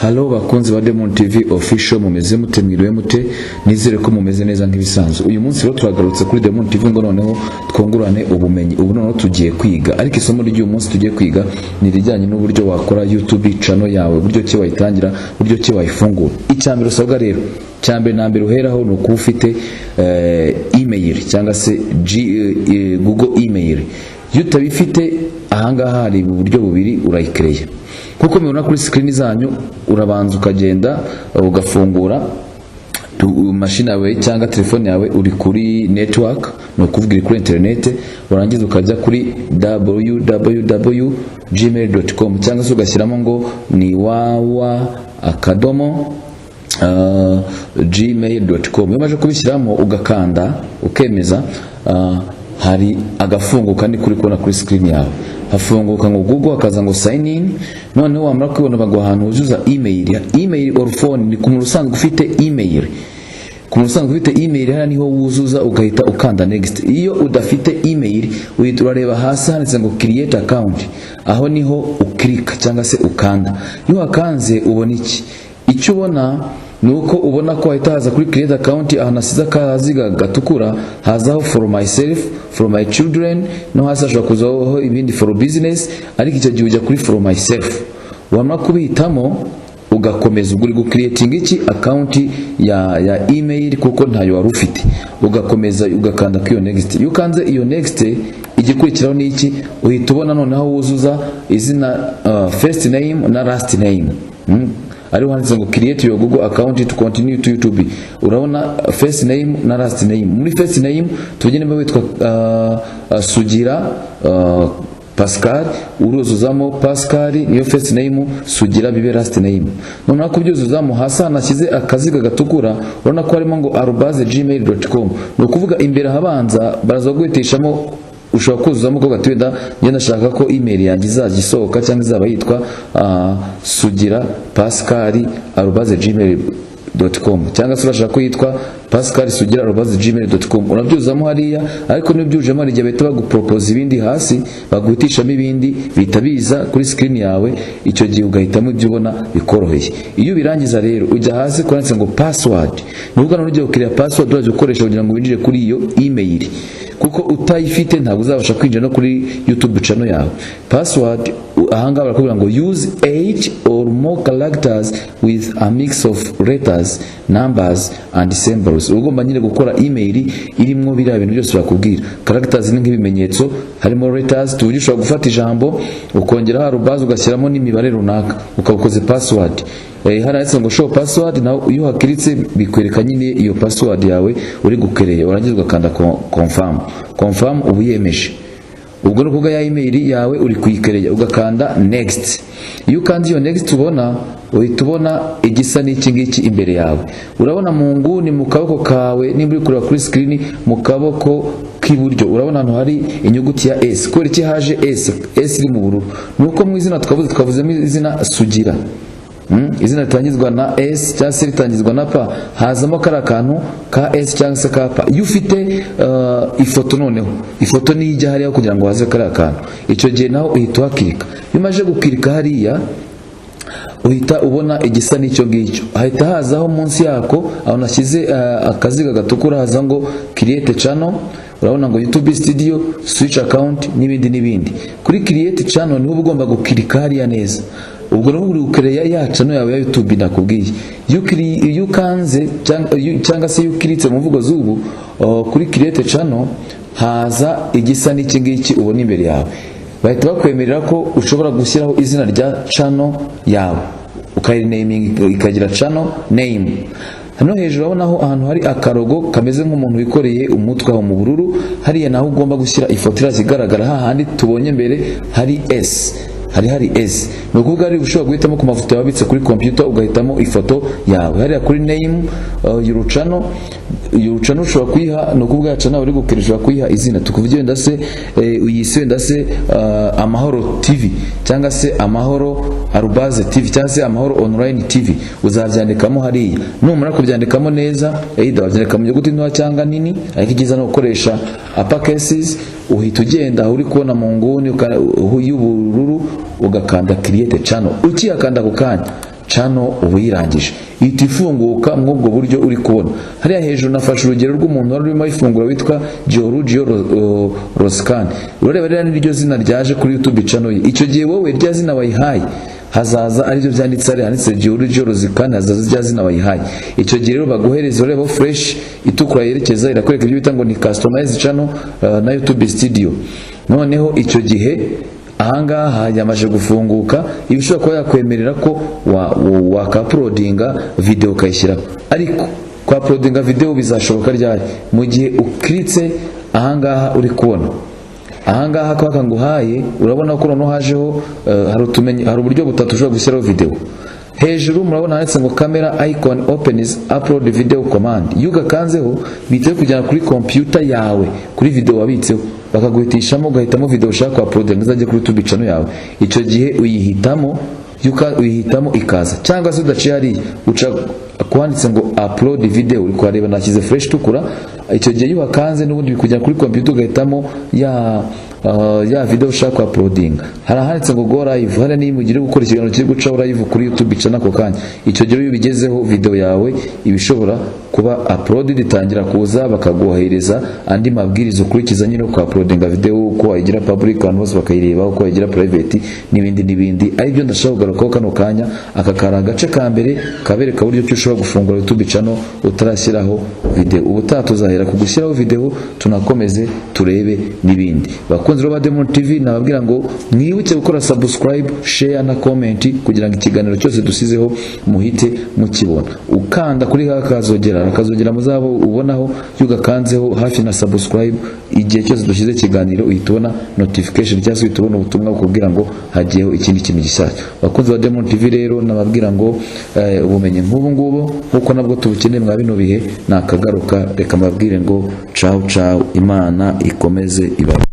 Halo bakunzi ba Demon TV official, mumeze mute? Mwiriwe mute? Nizere ko mumeze neza nk'ibisanzwe. Uyu munsi rero turagarutse kuri Demon TV ngo noneho twungurane ubumenyi. Ubu noneho tugiye kwiga, ariko isomo ry'uyu munsi tugiye kwiga ni rijyanye n'uburyo wakora YouTube channel yawe, buryo ki wayitangira, buryo ki wayifungura. Icyambere usabwa rero, cyambere nambere uheraho no kuba ufite email cyangwa se Google email. Iyo utabifite ahangaha hari uburyo bubiri urayikreye. Kuko mubona kuri screen zanyu, urabanza ukagenda ugafungura machine yawe cyangwa telefone yawe, uri kuri network, no kuvugira kuri internet, urangiza ukajya kuri www.gmail.com cyangwa se ugashyiramo ngo ni wawa@gmail.com. Iyo maje kubishyiramo ugakanda ukemeza, hari agafungo kandi kuri kubona kuri screen yawe. Hafunguka ngo Google akaza ngo sign in. Noneho wamara kubona bagwa ahantu uzuza email or phone. Ni ku rusanzwe ufite email, ku rusanzwe ufite email hano niho wuzuza ugahita ukanda next. Iyo udafite email uhita urareba hasi handitse ngo create account, aho niho uklika cyangwa se ukanda. Iyo wakanze ubona iki? Icyo ubona nuko ubona ko ahita haza kuri create account, ahanasiza kaziga gatukura, hazaho for myself, for my children, no hasi ashobora kuzaho ibindi for business, ariko icyo gihe ujya kuri for myself. Wamara kubihitamo ugakomeza uguri creating iki account ya email kuko ntayo wari ufite, ugakomeza ugakanda kwiyo next. Iyo kanze iyo next, igikurikiraho ni iki? Uhita ubona noneho wuzuza izina, first name na last name. Ari wanditse ngo create your Google account to continue to YouTube. Urabona first name na last name. Muri first name tugende mba witwa Sugira Pascal, uruzuzamo Pascal niyo first name, Sugira bibe last name. None akubyuzuzamo hasi hanashyize akaziga gatukura, urabona ko harimo ngo @gmail.com. No kuvuga imbere habanza baraza guhitishamo, ushobora kuzuzamo ko gatweda njye ndashaka ko email yanjye izajya isohoka cyangwa izaba yitwa Sugira Pascal @gmail.com, cyangwa se urashaka ko yitwa Pascal Sugira @gmail.com. Unabyuzamo hariya, ariko nibyujemo ari gihe bahita bagupropose ibindi hasi, baguhitishamo ibindi bihita biza kuri screen yawe. Icyo gihe ugahitamo ibyo ubona bikoroheye. Iyo birangiza rero ujya hasi kwanditse ngo password. Nubwo none ugiye gukira password uraje ukoresha kugira ngo winjire kuri iyo email, kuko utayifite ntabwo uzabasha kwinjira no kuri YouTube channel yawe. Password ahanga barakubwira ngo use 8 or more characters with a mix of letters, numbers and symbols. Ugomba nyine gukora email irimo biriya bintu byose bakubwira. Characters ni nk'ibimenyetso, harimo letters, tuvuge ushobora gufata ijambo ukongera arubaz ugashyiramo n'imibare runaka ukabukoze password. Haranditse ngo show password, nawe iyo hakiritse bikwereka nyine iyo password yawe uri gukereye. Urangiza ugakanda confirm ubu yemeje. Ubwo no kuga ya email yawe uri kuyikereye ugakanda next. Iyo kandi iyo next uhita ubona igisa n'iki ngiki imbere yawe. Urabona mu nguni mu kaboko kawe, nimba uri kureba kuri screen mu kaboko k'iburyo, urabona hano hari inyuguti ya S. Ko iki haje S iri mu bururu, nuko mu izina twavuzemo izina Sugira. Izina ritangizwa na S cyangwa se ritangizwa na P, hazamo kara kantu ka S cyangwa se ka P. Iyo ufite ifoto, noneho ifoto ni ijya hariya kugira ngo haze kara kantu, icyo gihe naho uhita uhakirika. Iyo maje gukirika hariya uhita ubona igisa n'icyo ngicyo, ahita hazaho munsi yako aho nashyize akaziga gatukura, haza ngo create channel. Urabona ngo YouTube studio, switch account n'ibindi. Kuri create channel niho ugomba gukirika hariya neza. Ubwo no uri ukereya ya channel yawe ya YouTube nakubwiye. Iyo kanze cyangwa se yukiritse mu mvugo z'ubu kuri create channel, haza igisa n'iki ngiki ubona imbere yawe. Bahita bakwemerera ko ushobora gushyiraho izina rya channel yawe, ukayinaming ikagira channel name. Hano hejuru urabona ahantu hari akarogo kameze nk'umuntu wikoreye umutwe aho mu bururu, hariya naho ugomba gushyira ifoto irazigaragara. Hahandi tubonye mbere hari S, hari S. No kuvuga ari ushobora guhitamo ku mafoto yabitse kuri computer ugahitamo ifoto yawe. Hariya kuri name your channel ushobora kuyiha, no kuvuga channel uri gukirisha kuyiha izina. Tukuvugiye ndase uyise ndase Amahoro TV cyangwa se Amahoro @TV cyangwa se Amahoro online TV. Uzabyandikamo hariya. Numara kubyandikamo neza, wabyandika mu nyuguti nto cyangwa nini, ariko igiza no gukoresha uppercases. Uhita ugenda uri kubona mu nguni y'ubururu ugakanda create channel. Ukiyakanda ku kanya channel ubuyirangije ihita ifunguka mw'ubwo buryo uri kubona. Hariya hejuru nafashe urugero rw'umuntu wari urimo ifungura witwa Giorgio Roscan. Urareba rero niryo zina ryaje kuri YouTube channel ye. Icyo gihe wowe rya zina wayihaye hazaza aribyo byanditse ari handitse Giorgio Roscan, hazaza rya zina wayihaye. Icyo gihe rero baguhereza ureba fresh itukura yerekeza irakwereka ibyo bita ngo ni customized channel na YouTube studio. Noneho icyo gihe ahangaha yamaje gufunguka ibishobora kuba yakwemerera ko waka-uploadinga video ukayishyiraho. Ariko kwa uploadinga video bizashoboka ryari? Mu gihe ukritse ahangaha uri kubona ahangaha kwaka nguhaye, urabona ko noneho hajeho hari uburyo butatu ushobora gushyiraho video. Hejuru murabona handitse ngo camera icon opens upload video command. Iyo ugakanzeho bitewe kujyana kuri computer yawe kuri video wabitseho, bakaguhitishamo ugahitamo video ushaka uploadinga izajya kuri YouTube channel yawe. Icyo gihe uyihitamo ikaza, cyangwa se udaciye hari uca kwanditse ngo upload video uri kwareba nakize fresh tukura. Icyo gihe iyo wakanze n'ubundi bikujya kuri computer ugahitamo ya video ushaka uploadinga. Handitse ngo go live, hari niyo mugire gukora ikiganiro kiri guca live kuri YouTube channel ako kanya. Icyo gihe iyo bigezeho video yawe ibishobora kuba uploaded, itangira kuza bakaguhereza andi mabwiriza ukurikiza nyine uko uploadinga video, uko wayigira public abantu bose bakayireba, uko wayigira private n'ibindi. Aribyo ndashaka kugarukaho kano kanya. Aka kara gace ka mbere kabereka uburyo cyo ushobora gufungura YouTube channel utarashyiraho video. Ubutaha tuzahera kugushyiraho video tunakomeze turebe n'ibindi. Bakunzi ba Diamond TV nababwira ngo mwibuke gukora subscribe, share na comment kugira ngo ikiganiro cyose dusizeho muhite mukibona. Ukanda kuri akazogera muzabo ubonaho yugakanzeho hafi na subscribe, igihe cyose dushyize ikiganiro uhitubona notification cyangwa uhitubona ubutumwa bukubwira ngo hagiyeho ikindi kintu gishyashya. Bakunzi ba Diamond TV rero nababwira ngo ubumenye nk'ubu ngubu nkuko nabwo tubukeneye mwa bino bihe nakagaruka. Reka mbabwire ngo ciao Imana ikomeze iba